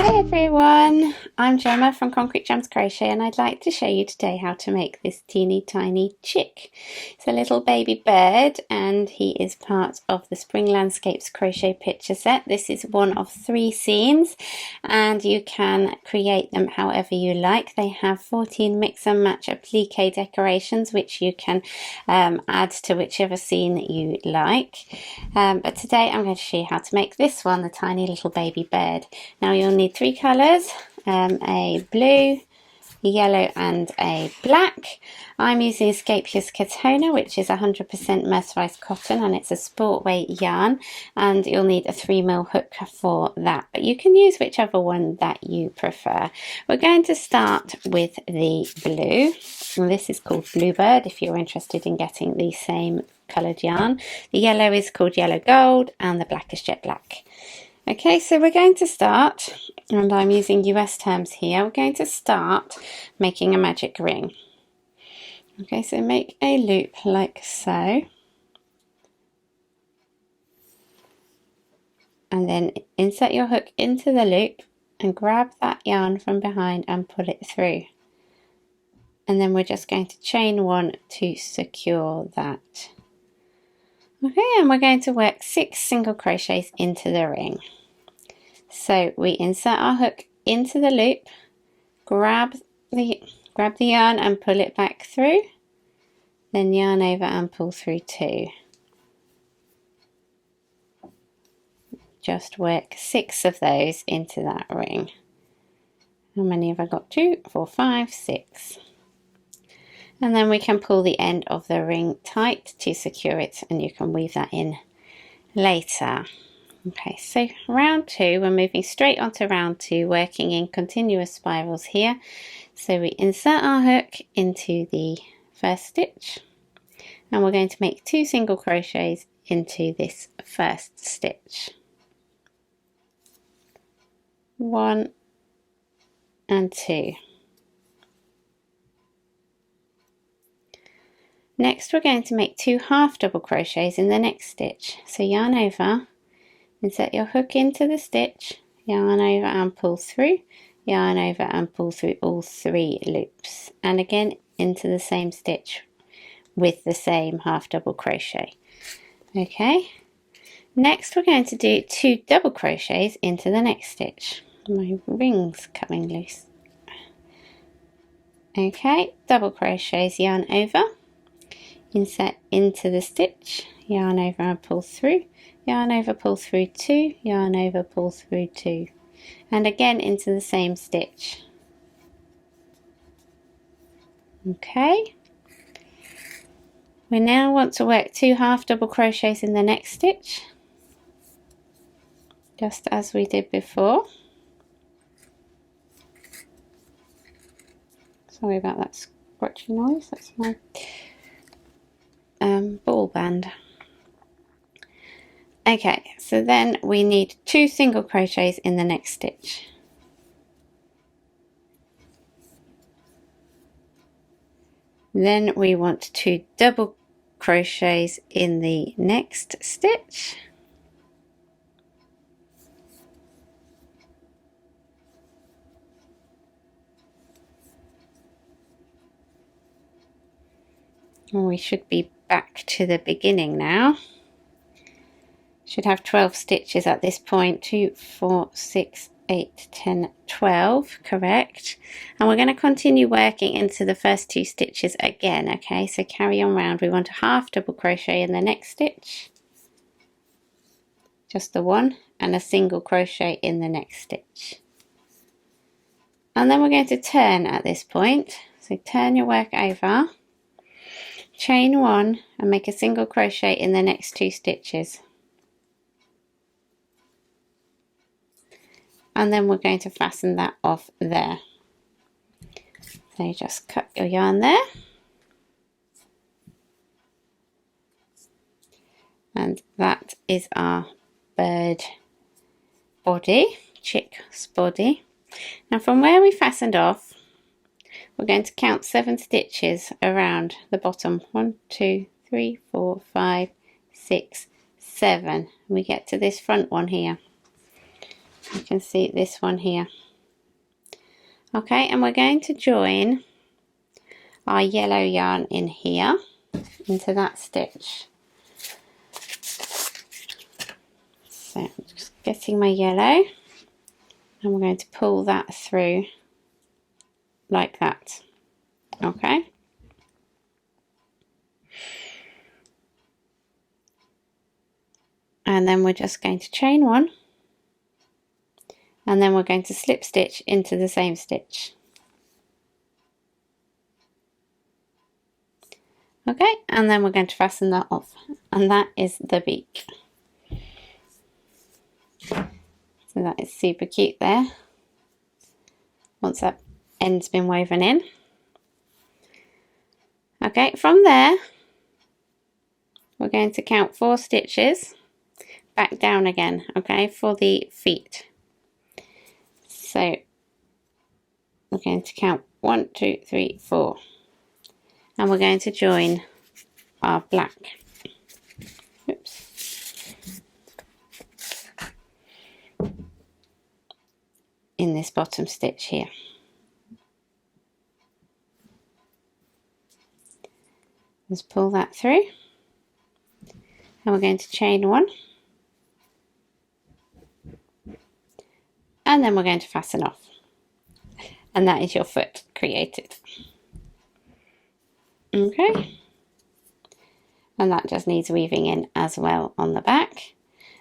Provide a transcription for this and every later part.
Hi everyone, I'm Gemma from Concrete Gems Crochet and I'd like to show you today how to make this teeny tiny chick. It's a little baby bird and he is part of the Spring Landscapes crochet picture set. This is one of 3 scenes and you can create them however you like. They have 14 mix and match applique decorations which you can add to whichever scene you like. But today I'm going to show you how to make this one, the tiny little baby bird. Now you'll need 3 colours, a blue, a yellow and a black. I'm using Scheepjes Catona, which is 100% mercerized cotton and it's a sport weight yarn, and you'll need a 3mm hook for that, but you can use whichever one that you prefer. We're going to start with the blue, and this is called Bluebird if you're interested in getting the same coloured yarn. The yellow is called Yellow Gold and the black is Jet Black. Okay, so we're going to start, and I'm using US terms here, we're going to start making a magic ring. Okay, so make a loop like so. And then insert your hook into the loop and grab that yarn from behind and pull it through. And then we're just going to chain 1 to secure that. Okay, and we're going to work 6 single crochets into the ring. So we insert our hook into the loop, grab the yarn and pull it back through, then yarn over and pull through 2. Just work 6 of those into that ring. How many have I got? 2, 4, 5, 6. And then we can pull the end of the ring tight to secure it, and you can weave that in later. Okay, so round 2, we're moving straight onto round 2, working in continuous spirals here. So we insert our hook into the first stitch, and we're going to make 2 single crochets into this first stitch. 1 and 2. Next we're going to make 2 half double crochets in the next stitch. So yarn over, insert your hook into the stitch, yarn over and pull through, yarn over and pull through all 3 loops, and again into the same stitch with the same half double crochet. Okay, next we're going to do 2 double crochets into the next stitch. My ring's coming loose. Okay, double crochets, yarn over, insert into the stitch, yarn over and pull through, yarn over, pull through 2, yarn over, pull through 2, and again into the same stitch. Okay, we now want to work 2 half double crochets in the next stitch, just as we did before. Sorry about that scratchy noise, that's my ball band. Okay, so then we need 2 single crochets in the next stitch. Then we want 2 double crochets in the next stitch. And we should be back to the beginning now. Should have 12 stitches at this point. 2, 4, 6, 8, 10, 12, correct. And we're going to continue working into the first 2 stitches again. Okay, so carry on round. We want a half double crochet in the next stitch, just the one, and a single crochet in the next stitch. And then we're going to turn at this point. So turn your work over, chain 1 and make a single crochet in the next 2 stitches. And then we're going to fasten that off there. So you just cut your yarn there. And that is our bird body, chick's body. Now from where we fastened off, we're going to count 7 stitches around the bottom. 1, 2, 3, 4, 5, 6, 7. We get to this front one here. You can see this one here. Okay, and we're going to join our yellow yarn in here into that stitch. So I'm just getting my yellow, and we're going to pull that through like that. Okay. And then we're just going to chain one, and then we're going to slip stitch into the same stitch. Okay, and then we're going to fasten that off, and that is the beak. So that is super cute there, once that end's been woven in. Okay, from there we're going to count 4 stitches back down again, okay, for the feet. So we're going to count 1, 2, 3, 4, and we're going to join our black. Oops. In this bottom stitch here. Just pull that through, and we're going to chain one, and then we're going to fasten off, and that is your foot created. Okay, and that just needs weaving in as well on the back.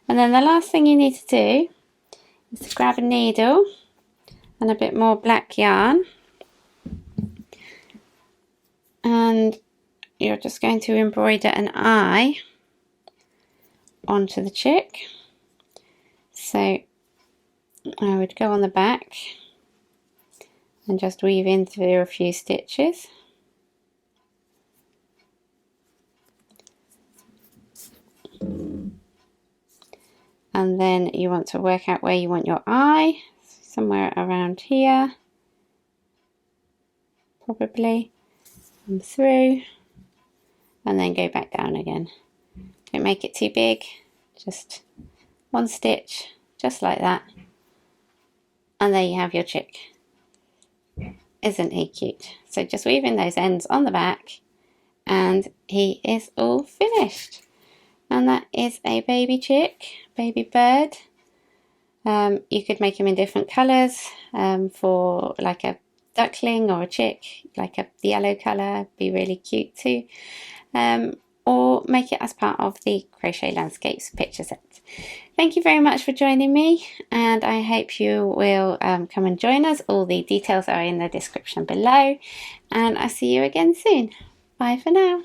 And then the last thing you need to do is to grab a needle and a bit more black yarn, and you're just going to embroider an eye onto the chick. So I would go on the back and just weave in through a few stitches. And then you want to work out where you want your eye, somewhere around here, probably, and through, and then go back down again. Don't make it too big, just one stitch, just like that. And there you have your chick. Isn't he cute? So just weave in those ends on the back, and he is all finished. And that is a baby chick, baby bird. You could make him in different colours, for like a duckling or a chick, like a yellow colour, be really cute too. Or make it as part of the Crochet Landscapes picture set. Thank you very much for joining me, and I hope you will come and join us. All the details are in the description below, and I'll see you again soon. Bye for now.